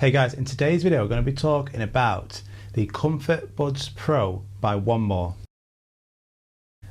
Hey guys, in today's video we're going to be talking about the COMFOBUDS Pro by One More.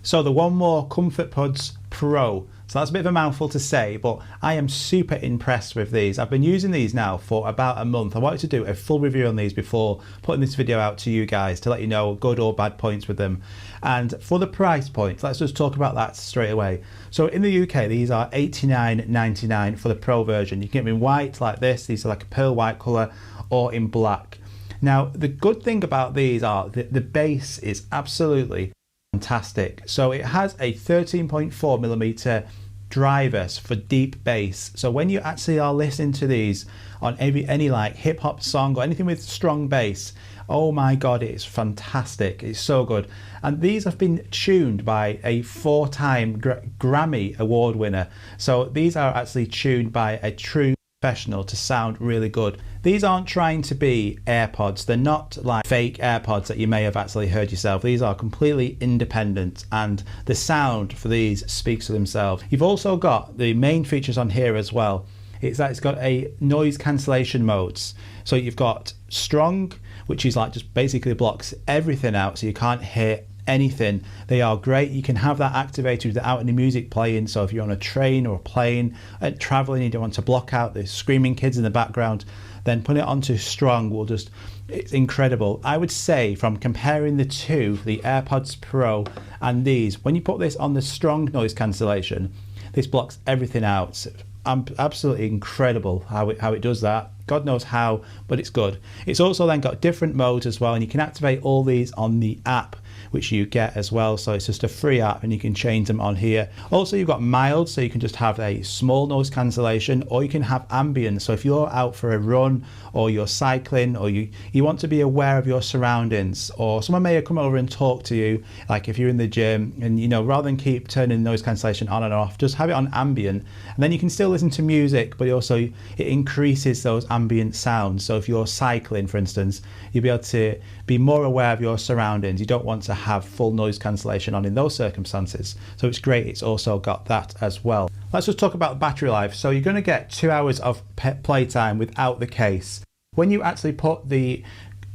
So the One More COMFOBUDS Pro. So that's a bit of a mouthful to say, but I am super impressed with these. I've been using these now for about a month. I wanted to do a full review on these before putting this video out to you guys to let you know good or bad points with them. And for the price point, let's just talk about that straight away. So in the UK, these are $89.99 for the Pro version. You can get them in white like this. These are like a pearl white color, or in black. Now, the good thing about these are the bass is absolutely fantastic. So it has a 13.4mm drivers for deep bass. So when you actually are listening to these on any like hip hop song or anything with strong bass, oh my god, it's fantastic. It's so good. And these have been tuned by a 4-time Grammy award winner. So these are actually tuned by a true professional to sound really good. These aren't trying to be AirPods. They're not like fake AirPods that you may have actually heard yourself. These are completely independent, and the sound for these speaks for themselves. You've also got the main features on here as well. It's that it's got a noise cancellation modes. So you've got strong, which is like just basically blocks everything out so you can't hear anything. They are great. You can have that activated without any music playing. So if you're on a train or a plane and traveling, you don't want to block out the screaming kids in the background, then put it onto strong will just, it's incredible. I would say from comparing the two, the AirPods Pro and these, when you put this on the strong noise cancellation, this blocks everything out. Absolutely incredible how it does that. God knows how, but it's good. It's also then got different modes as well, and you can activate all these on the app which you get as well. So it's just a free app and you can change them on here. Also, you've got mild, so you can just have a small noise cancellation, or you can have ambient. So if you're out for a run or you're cycling, or you want to be aware of your surroundings, or someone may come over and talk to you, like if you're in the gym, and you know, rather than keep turning noise cancellation on and off, just have it on ambient, and then you can still listen to music, but also it increases those ambient sounds. So if you're cycling, for instance, you'll be able to be more aware of your surroundings. You don't want to have full noise cancellation on in those circumstances. So it's great. It's also got that as well. Let's just talk about battery life. So you're going to get 2 hours of playtime without the case. When you actually put the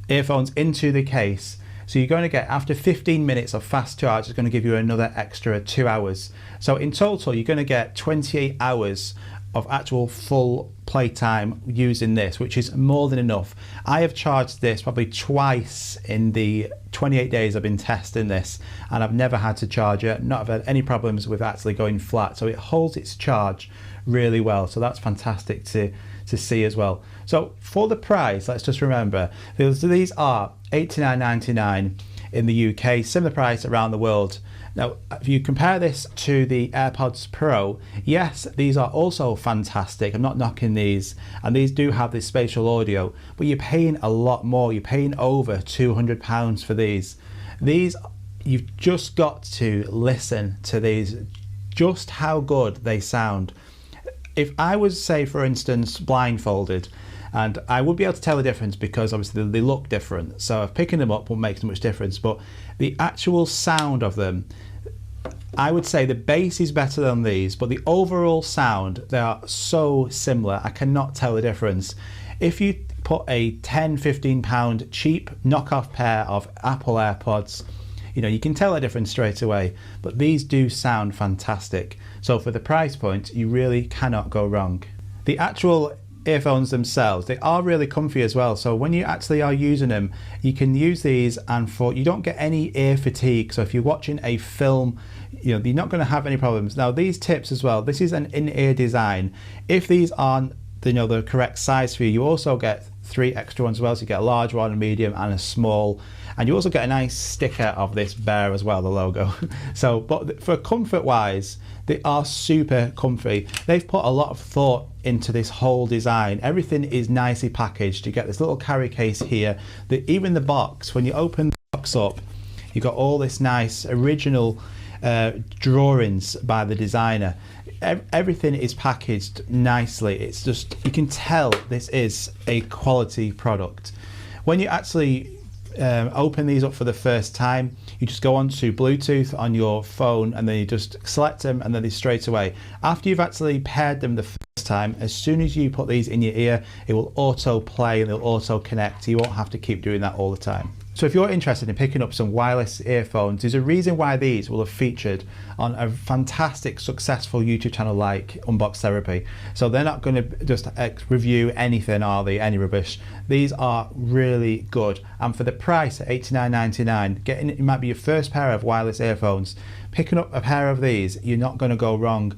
earphones into the case, so you're going to get, after 15 minutes of fast charge, it's going to give you another extra 2 hours. So in total, you're going to get 28 hours of actual full playtime using this, which is more than enough. I have charged this probably twice in the 28 days I've been testing this, and I've never had to charge it, not had any problems with actually going flat. So it holds its charge really well. So that's fantastic to see as well. So for the price, let's just remember, these are $89.99 in the UK, similar price around the world. Now, if you compare this to the AirPods Pro, yes, these are also fantastic. I'm not knocking these, and these do have this spatial audio, but you're paying a lot more. You're paying over £200 for these. These, you've just got to listen to these, just how good they sound. If I was, say, for instance, blindfolded, and I would be able to tell the difference because obviously they look different. So picking them up won't make so much difference, but the actual sound of them, I would say the bass is better than these, but the overall sound, they are so similar. I cannot tell the difference. If you put a £10–15 cheap knockoff pair of Apple AirPods, you know, you can tell the difference straight away, but these do sound fantastic. So for the price point, you really cannot go wrong. The actual earphones themselves, they are really comfy as well. So when you actually are using them, you can use these, and you don't get any ear fatigue. So if you're watching a film, you know, you're not going to have any problems. Now these tips as well, this is an in-ear design. If these aren't, you know, the correct size for you, you also get 3 extra ones as well. So you get a large one, a medium, and a small. And you also get a nice sticker of this bear as well, the logo. So, but for comfort wise, they are super comfy. They've put a lot of thought into this whole design. Everything is nicely packaged. You get this little carry case here. Even the box, when you open the box up, you've got all this nice original drawings by the designer. Everything is packaged nicely. It's just, you can tell this is a quality product. When you actually open these up for the first time, you just go onto Bluetooth on your phone, and then you just select them, and then they straight away. After you've actually paired them the first time. As soon as you put these in your ear, it will auto play and it'll auto connect. You won't have to keep doing that all the time. So if you're interested in picking up some wireless earphones, there's a reason why these will have featured on a fantastic, successful YouTube channel like Unbox Therapy. So they're not going to just review anything, are they? Any rubbish. These are really good. And for the price at $89.99, getting it might be your first pair of wireless earphones. Picking up a pair of these, you're not going to go wrong.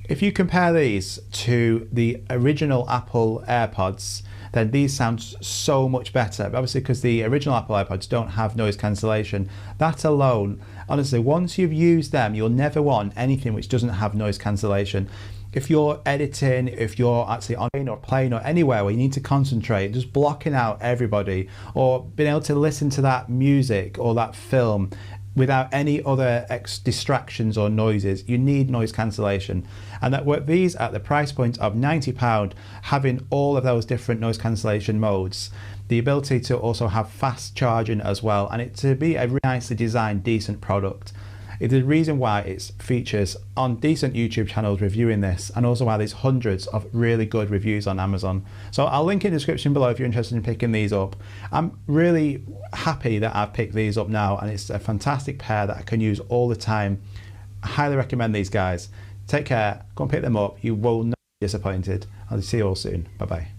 If you compare these to the original Apple AirPods, then these sound so much better. Obviously, because the original Apple AirPods don't have noise cancellation. That alone, honestly, once you've used them, you'll never want anything which doesn't have noise cancellation. If you're editing, if you're actually on or playing or anywhere where you need to concentrate, just blocking out everybody, or being able to listen to that music or that film without any other distractions or noises, you need noise cancellation. And that with these at the price point of £90, having all of those different noise cancellation modes, the ability to also have fast charging as well, and it to be a really nicely designed, decent product. It's the reason why it features on decent YouTube channels reviewing this, and also why there's hundreds of really good reviews on Amazon. So I'll link in the description below if you're interested in picking these up. I'm really happy that I've picked these up now, and it's a fantastic pair that I can use all the time. I highly recommend these guys. Take care, go and pick them up. You will not be disappointed. I'll see you all soon. Bye bye.